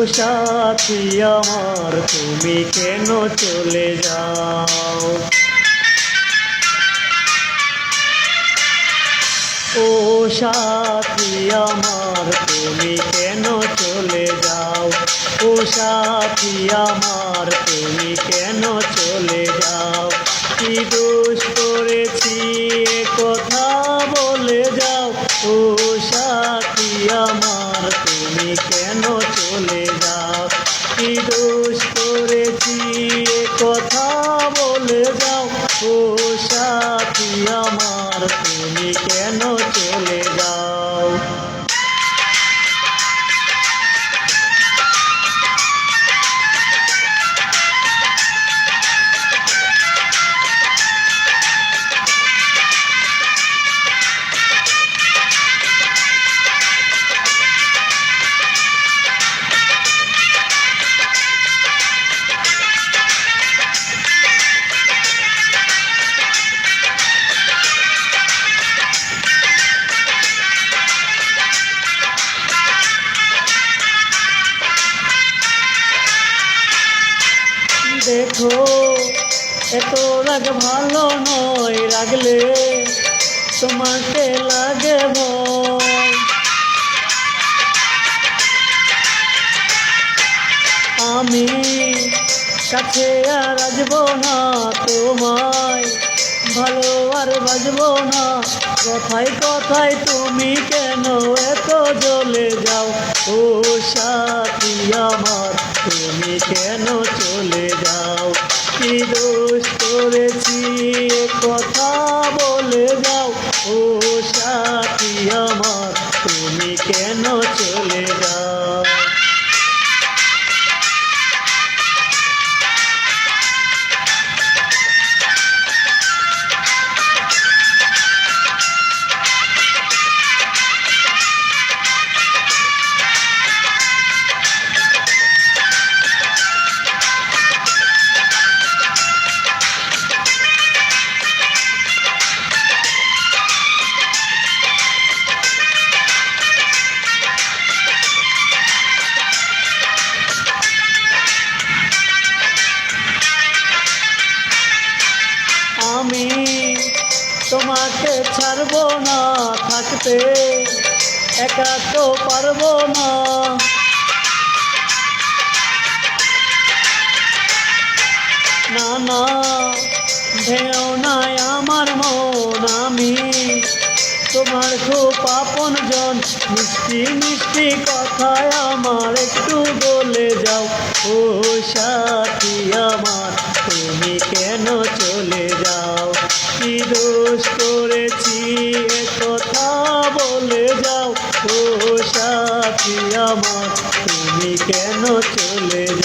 সাথী আমার তুমি কেন চলে যাও? ও সাথী আমার তুমি কেন চলে যাও? ও সাথী আমার তুমি কেন চলে যাও? কি দোষ করেছি এ কথা বলে যাও। ও সাথী আমার তুমি কেন চলে যাও? কি দোষ করেছি এ কথা বলে যাও। ও সাথী আমার তুমি কেন চলে যাও? দেখো এত রাগ ভালো নয়, রাগলে তোমাকে লাগে ভয়। আমি কাছে আর আসবো না, তোমায় ভালো আর বাজবো না। কথায় কথায় তুমি কেন এত জ্বলে যাও? ও সাথী আমার তুমি কেন চলে যাও? কি দোষ করেছি এ কথা বলে যাও। ও সাথী আমার তুমি কেন চলে যাও? আমি তোমাকে ছাড়বো না, থাকতে একা তো পারবো না। না না ভেও নাই আমার মন, আমি তোমার খুব আপন জন। মিষ্টি মিষ্টি কথায় আমার একটু বলে যাও। ও সাথী আমার তুমি কেন চলে যাও? কি দোষ করেছি এ কথা বলে যাও। ও সাথী আমার তুমি কেন চলে যাও?